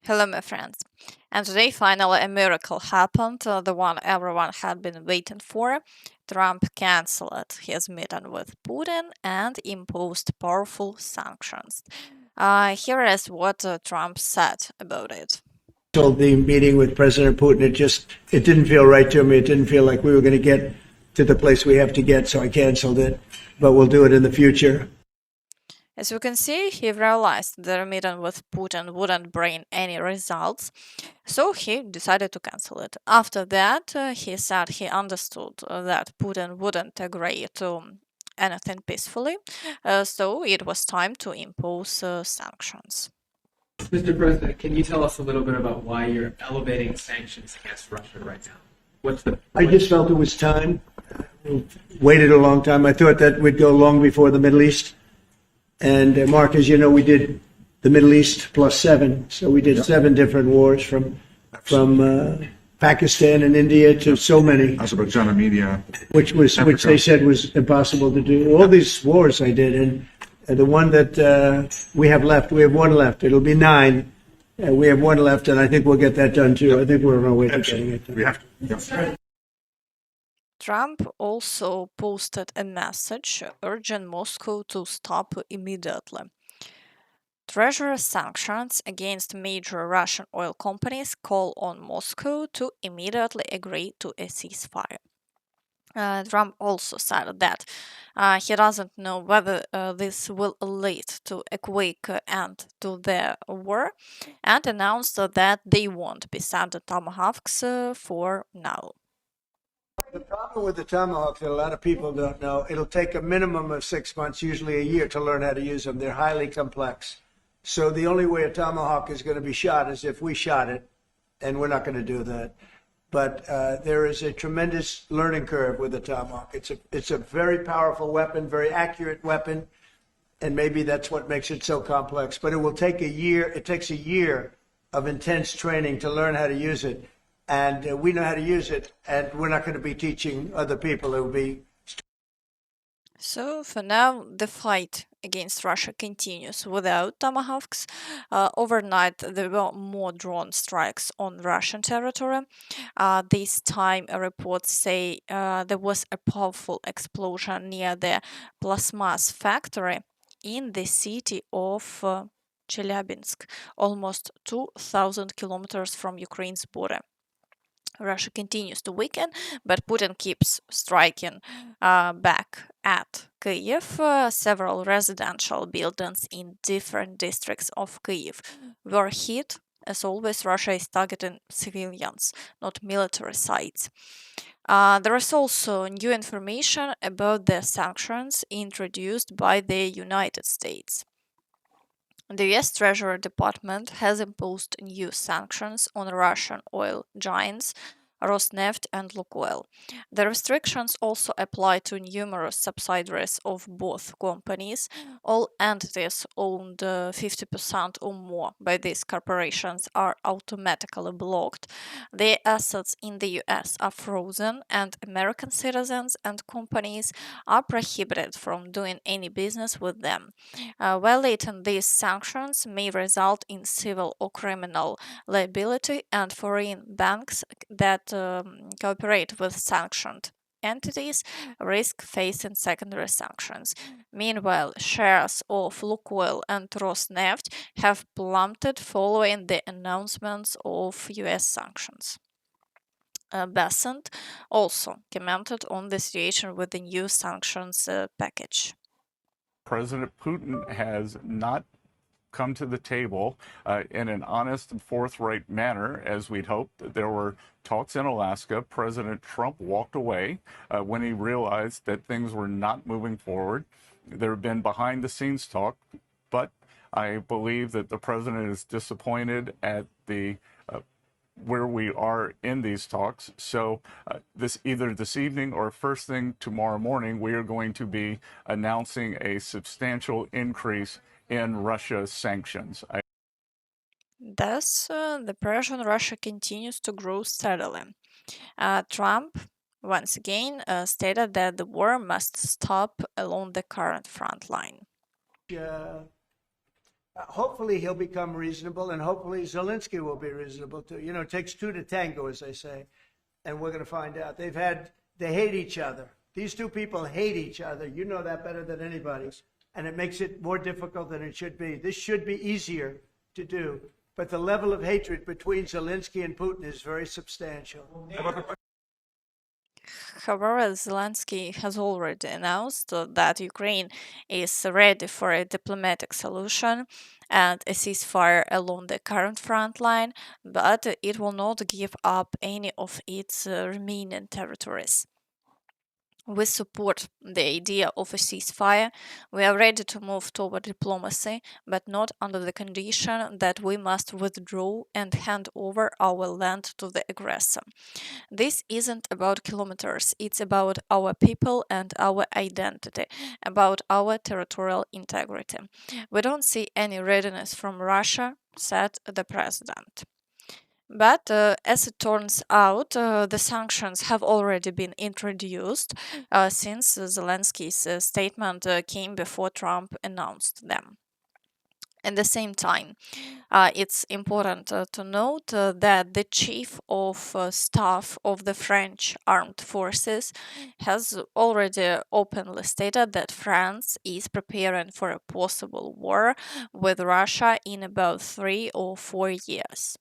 Hello, my friends. And today, finally, a miracle happened, the one everyone had been waiting for. Trump cancelled his meeting with Putin and imposed powerful sanctions. Here is what Trump said about it. Told the meeting with President Putin, it didn't feel right to me. It didn't feel like we were going to get to the place we have to get, so I canceled it. But we'll do it in the future. As you can see, he realized the meeting with Putin wouldn't bring any results, so he decided to cancel it. After that, he said he understood that Putin wouldn't agree to anything peacefully, so it was time to impose sanctions. Mr. President, can you tell us a little bit about why you're elevating sanctions against Russia right now? I just felt it was time. Waited a long time. I thought that we'd go long before the Middle East. And Mark, as you know, we did the Middle East plus 7. So we did 7 different wars from Pakistan and India to so many. Azerbaijan, Armenia. Which they said was impossible to do. All these wars I did, and the one that we have 1 left. It'll be 9. We have 1 left, and I think we'll get that done too. I think we're on our way to getting it done. We have to. Trump also posted a message urging Moscow to stop immediately. Treasury sanctions against major Russian oil companies call on Moscow to immediately agree to a ceasefire. Trump also said that he doesn't know whether this will lead to a quick end to the war, and announced that they won't be sending Tomahawks for now. The problem with the Tomahawk that a lot of people don't know, it'll take a minimum of 6 months, usually a year, to learn how to use them. They're highly complex. So the only way a Tomahawk is going to be shot is if we shot it, and we're not going to do that. But there is a tremendous learning curve with the Tomahawk. It's a very powerful weapon, very accurate weapon, and maybe that's what makes it so complex. But it will take a year. It takes a year of intense training to learn how to use it. And we know how to use it, and we're not going to be teaching other people. It will be. So, for now, the fight against Russia continues without Tomahawks. Overnight, there were more drone strikes on Russian territory. This time, reports say there was a powerful explosion near the Plasmas factory in the city of Chelyabinsk, almost 2,000 kilometers from Ukraine's border. Russia continues to weaken, but Putin keeps striking back at Kyiv. Several residential buildings in different districts of Kyiv were hit. As always, Russia is targeting civilians, not military sites. There is also new information about the sanctions introduced by the United States. The US Treasury Department has imposed new sanctions on Russian oil giants Rosneft and Lukoil. The restrictions also apply to numerous subsidiaries of both companies. All entities owned 50% or more by these corporations are automatically blocked. Their assets in the US are frozen, and American citizens and companies are prohibited from doing any business with them. Violating these sanctions may result in civil or criminal liability, and foreign banks that cooperate with sanctioned entities risk facing secondary sanctions. Meanwhile, shares of Lukoil and Rosneft have plummeted following the announcements of US sanctions. Besant also commented on the situation with the new sanctions package. President Putin has not come to the table in an honest and forthright manner, as we'd hoped. There were talks in Alaska. President Trump walked away when he realized that things were not moving forward. There have been behind-the-scenes talk, but I believe that the president is disappointed at the where we are in these talks. So either this evening or first thing tomorrow morning, we are going to be announcing a substantial increase in Russia's sanctions. Thus, the pressure on Russia continues to grow steadily. Trump, once again, stated that the war must stop along the current front line. hopefully he'll become reasonable, and hopefully Zelensky will be reasonable too. You know, it takes two to tango, as they say, and we're going to find out. They hate each other. These two people hate each other. You know that better than anybody, and it makes it more difficult than it should be. This should be easier to do, but the level of hatred between Zelensky and Putin is very substantial. However, Zelensky has already announced that Ukraine is ready for a diplomatic solution and a ceasefire along the current front line, but it will not give up any of its remaining territories. We support the idea of a ceasefire. We are ready to move toward diplomacy, but not under the condition that we must withdraw and hand over our land to the aggressor. This isn't about kilometers, it's about our people and our identity, about our territorial integrity. We don't see any readiness from Russia, said the president. But as it turns out, the sanctions have already been introduced since Zelensky's statement came before Trump announced them. At the same time, it's important to note that the chief of staff of the French armed forces has already openly stated that France is preparing for a possible war with Russia in about 3 or 4 years.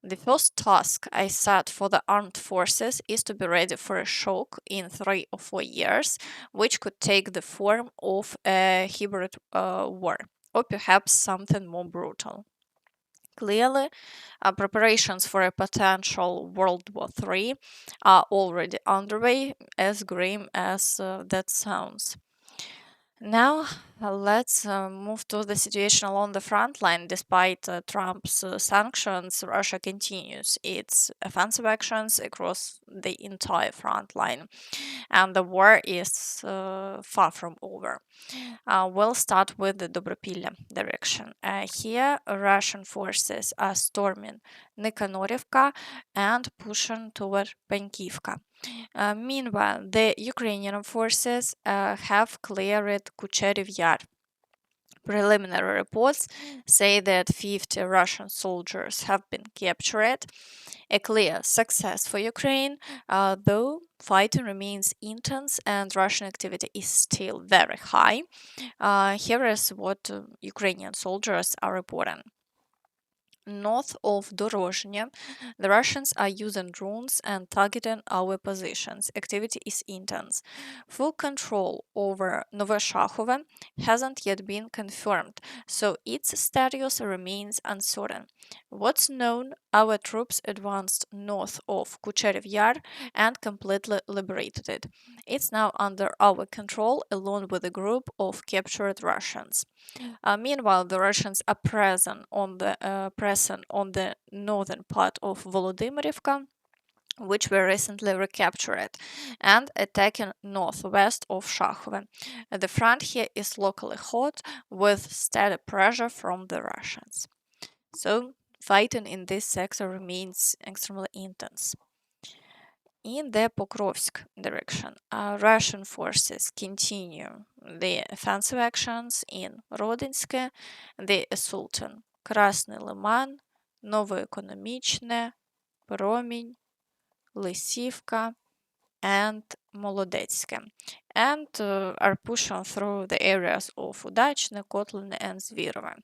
The first task I set for the armed forces is to be ready for a shock in 3 or 4 years, which could take the form of a hybrid war, or perhaps something more brutal. Clearly, preparations for a potential World War III are already underway, as grim as that sounds. Now, let's move to the situation along the front line. Despite Trump's sanctions, Russia continues its offensive actions across the entire front line, and the war is far from over. We'll start with the Dobropillia direction. Here, Russian forces are storming Nikanorovka and pushing toward Pankivka. Meanwhile, the Ukrainian forces have cleared Kucheriv Yar. Preliminary reports say that 50 Russian soldiers have been captured, a clear success for Ukraine, though fighting remains intense and Russian activity is still very high. Here is what Ukrainian soldiers are reporting. North of Dvorichna, the Russians are using drones and targeting our positions. Activity is intense. Full control over Novoshakhove hasn't yet been confirmed, so its status remains uncertain. What's known, our troops advanced north of Kucheriv Yar and completely liberated it. It's now under our control along with a group of captured Russians. Meanwhile, the Russians are pressing on the northern part of Volodymyrivka, which were recently recaptured, and attacking northwest of Shakhove. The front here is locally hot, with steady pressure from the Russians. So, fighting in this sector remains extremely intense. In the Pokrovsk direction, Russian forces continue the offensive actions in Rodinske, the assaulting Krasny Lyman, Novoekonomichne, Promень, Lysivka, and Molodetske, and are pushing through the areas of Udachne, Kotlin, and Zvirova.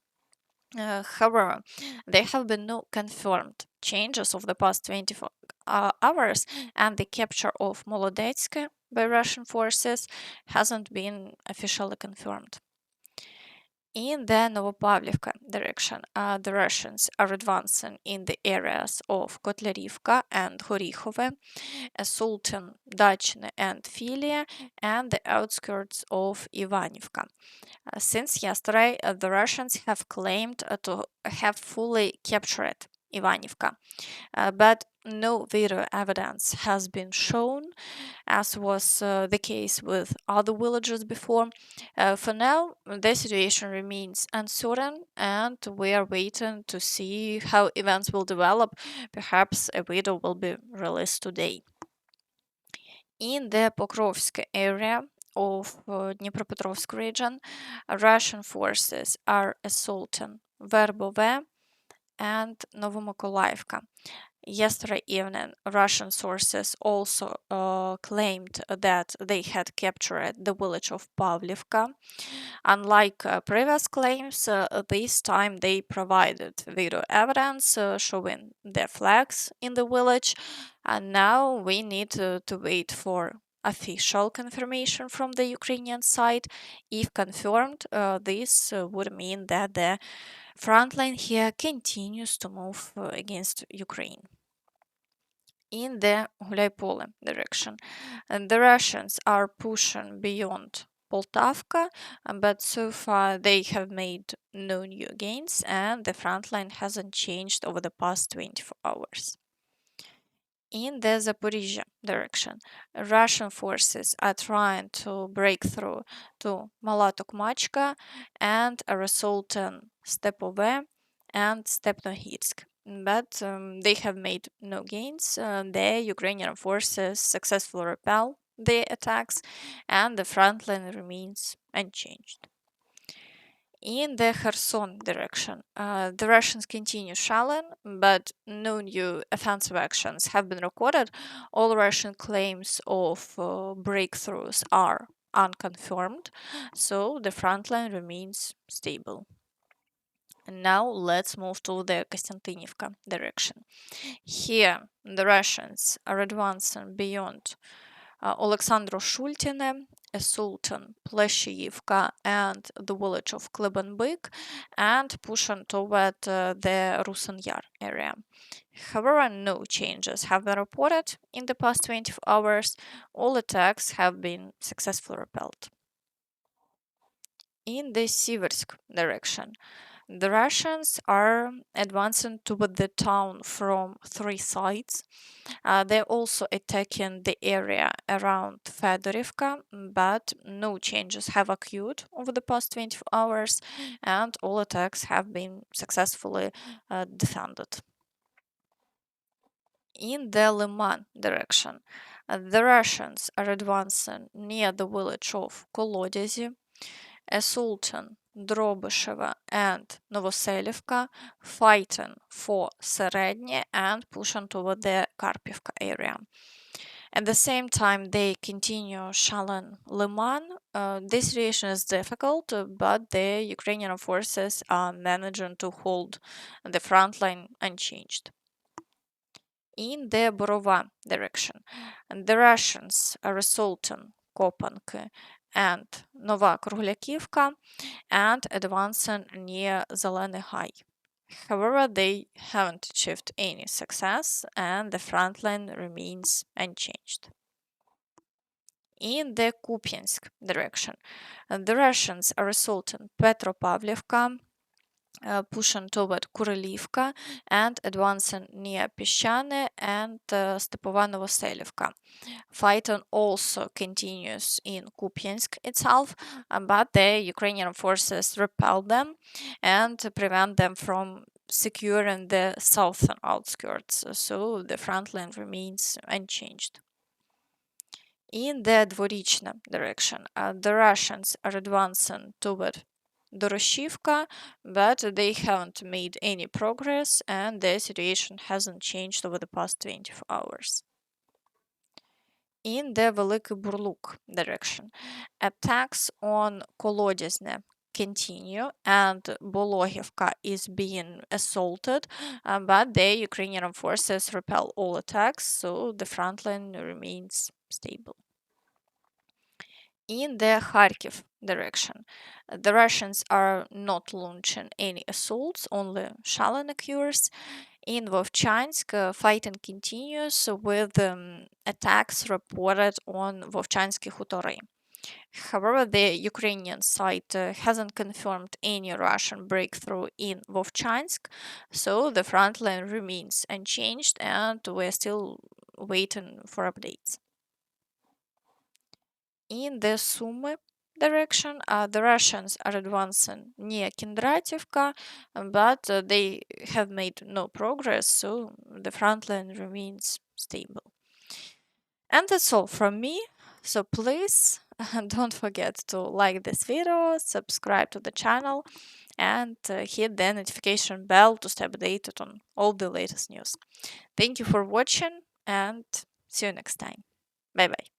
However, there have been no confirmed changes of the past 24 hours, and the capture of Molodetsk by Russian forces hasn't been officially confirmed. In the Novopavlivka direction, the Russians are advancing in the areas of Kotlerivka and Horihove, assaulting Dachne and Filia, and the outskirts of Ivanivka. Since yesterday, the Russians have claimed to have fully captured Ivanivka, but no video evidence has been shown, as was the case with other villages before. For now, the situation remains uncertain, and we are waiting to see how events will develop. Perhaps a video will be released today. In the Pokrovsk area of Dnipropetrovsk region, Russian forces are assaulting Verbove and Novomykolaiivka. Yesterday evening, Russian sources also claimed that they had captured the village of Pavlivka. Unlike previous claims, this time they provided video evidence showing their flags in the village, and now we need to wait for official confirmation from the Ukrainian side. If confirmed, this would mean that the front line here continues to move against Ukraine. In the Huliaipole direction, and the Russians are pushing beyond Poltavka, but so far they have made no new gains and the front line hasn't changed over the past 24 hours. In the Zaporizhzhia direction, Russian forces are trying to break through to Malatokmachka and are assaulting Stepove and Stepnohitsk. But they have made no gains. The Ukrainian forces successfully repel the attacks and the front line remains unchanged. In the Kherson direction, the Russians continue shelling, but no new offensive actions have been recorded. All Russian claims of breakthroughs are unconfirmed, so the front line remains stable. And now let's move to the Kostiantynivka direction. Here, the Russians are advancing beyond Alexandro Shultine, Sultan, Pleshiyivka, and the village of Klebenbyk, and pushing toward the Rosneft Yar area. However, no changes have been reported in the past 24 hours. All attacks have been successfully repelled. In the Siversk direction, the Russians are advancing toward the town from three sides. They're also attacking the area around Fedorivka, but no changes have occurred over the past 24 hours, and all attacks have been successfully defended. In the Lyman direction, the Russians are advancing near the village of Kolodezi, assaulting Dobropillia and Novopavlivka, fighting for Seredny and pushing toward the Kharkivka area. At the same time, they continue shelling Lyman. This situation is difficult, but the Ukrainian forces are managing to hold the front line unchanged. In the Borova direction, the Russians are assaulting Kopank and Novopavlivka and advancing near Zeleny High. However, they haven't achieved any success and the front line remains unchanged. In the Kupiansk direction, the Russians are assaulting Petropavlivka, pushing toward Kurilivka and advancing near Peshane and Stepova Novoselivka. Fighting also continues in Kupiansk itself, but the Ukrainian forces repel them and prevent them from securing the southern outskirts, so the front line remains unchanged. In the Dvorichna direction, the Russians are advancing toward Doroshivka, but they haven't made any progress and the situation hasn't changed over the past 24 hours. In the Velykyi Burluk direction, attacks on Kolodezne continue and Bolohivka is being assaulted, but the Ukrainian forces repel all attacks, so the front line remains stable. In the Kharkiv direction, the Russians are not launching any assaults, only shelling occurs. In Vovchansk, fighting continues with attacks reported on Vovchansky Hutory. However, the Ukrainian side hasn't confirmed any Russian breakthrough in Vovchansk, so the front line remains unchanged and we're still waiting for updates. In the Sumy direction, the Russians are advancing near Kindrativka, but they have made no progress, so the front line remains stable. And that's all from me. So please Don't forget to like this video, subscribe to the channel, and hit the notification bell to stay updated on all the latest news. Thank you for watching, and see you next time. Bye bye.